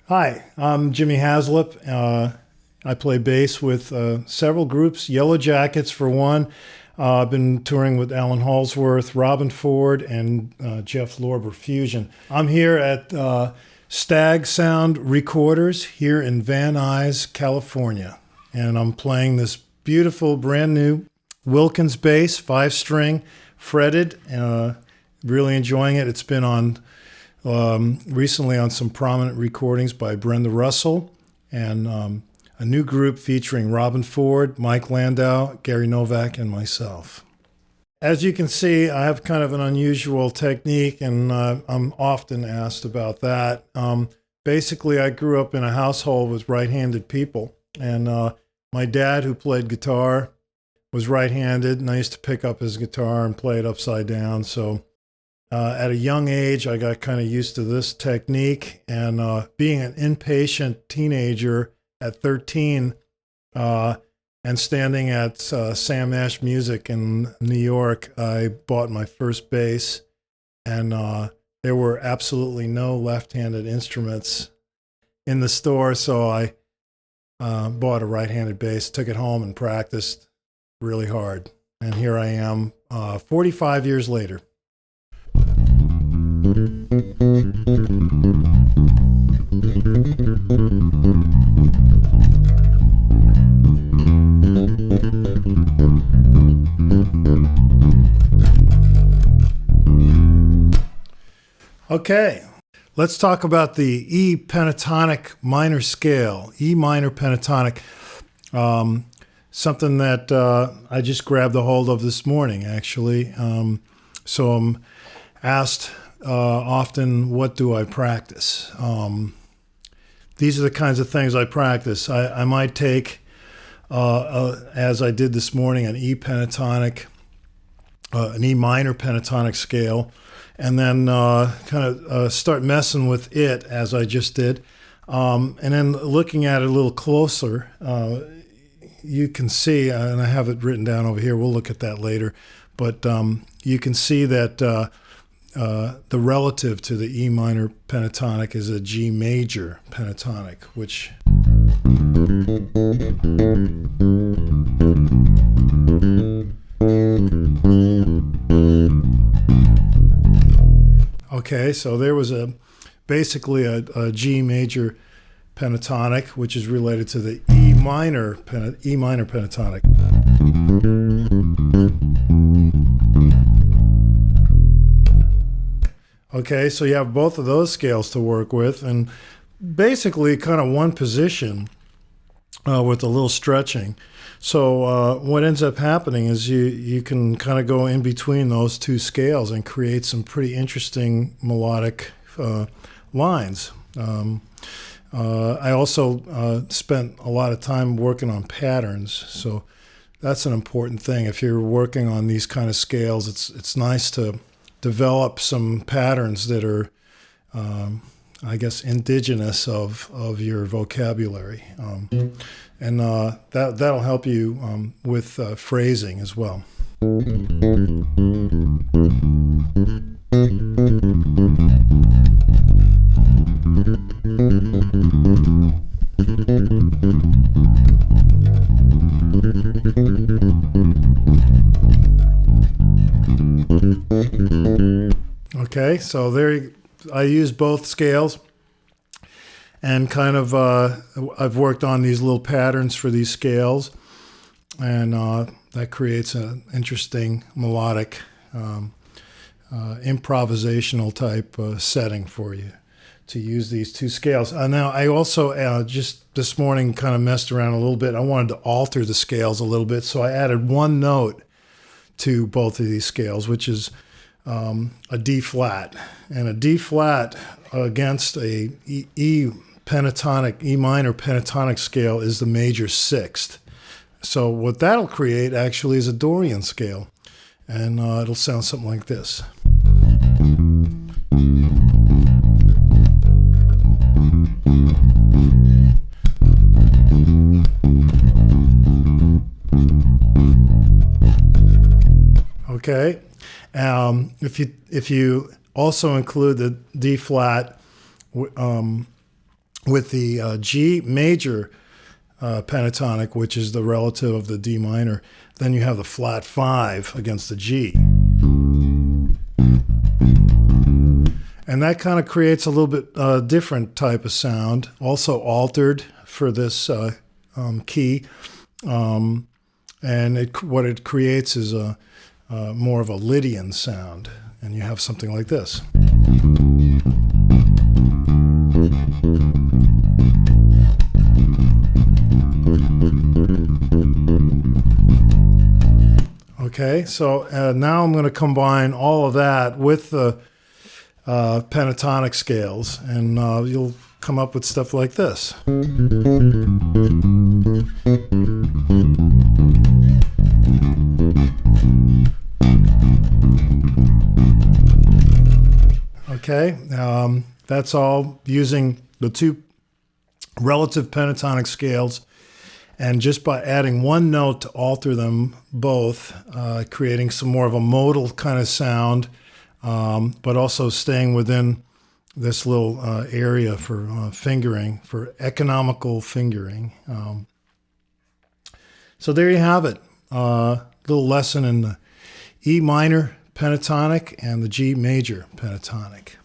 Hi, I'm Jimmy Haslip. I play bass with several groups, Yellowjackets for one. I've been touring with Alan Halsworth, Robben Ford, and Jeff Lorber Fusion. I'm here at Stag Sound Recorders here in Van Nuys, California. And I'm playing this beautiful brand new Wilkins bass, 5-string, fretted. Really enjoying it. It's been on recently on some prominent recordings by Brenda Russell and a new group featuring Robben Ford, Mike Landau, Gary Novak, and myself. As you can see, I have kind of an unusual technique, and I'm often asked about that. Basically, I grew up in a household with right-handed people, and my dad, who played guitar, was right-handed, and I used to pick up his guitar and play it upside down. So at a young age, I got kind of used to this technique, and being an impatient teenager at 13 and standing at Sam Ash Music in New York, I bought my first bass, and there were absolutely no left-handed instruments in the store, so I bought a right-handed bass, took it home, and practiced really hard. And here I am 45 years later. Okay, let's talk about the E Pentatonic Minor Scale, E minor pentatonic, something that I just grabbed a hold of this morning, actually. So I'm asked often, what do I practice? These are the kinds of things I practice. I might take, as I did this morning, an E pentatonic, an E minor pentatonic scale, and then kind of start messing with it as I just did. And then looking at it a little closer, you can see, and I have it written down over here, we'll look at that later, but you can see that the relative to the E minor pentatonic is a G major pentatonic, which okay, so there was basically a G major pentatonic, which is related to the E minor pentatonic. Okay, so you have both of those scales to work with, and basically kind of one position with a little stretching. So what ends up happening is you can kind of go in between those two scales and create some pretty interesting melodic lines. I also spent a lot of time working on patterns, so that's an important thing. If you're working on these kind of scales, it's nice to develop some patterns that are, I guess, indigenous of your vocabulary. And that'll help you with phrasing as well. Okay, so there I use both scales, and kind of I've worked on these little patterns for these scales, and that creates an interesting melodic improvisational type setting for you to use these two scales. Now, I also just this morning kind of messed around a little bit. I wanted to alter the scales a little bit, so I added one note to both of these scales, which is a D flat. And a D flat against a E pentatonic, E minor pentatonic scale is the major sixth. So what that'll create actually is a Dorian scale. And it'll sound something like this. Okay, if you also include the D flat with the G major pentatonic, which is the relative of the D minor, then you have the flat 5 against the G. And that kind of creates a little bit different type of sound, also altered for this key. And what it creates is a more of a Lydian sound. And you have something like this. Okay, so now I'm going to combine all of that with the pentatonic scales, and you'll come up with stuff like this. Okay, that's all using the two relative pentatonic scales, and just by adding one note to alter them both, creating some more of a modal kind of sound, but also staying within this little area for fingering, for economical fingering. So there you have it, little lesson in the E minor pentatonic and the G major pentatonic.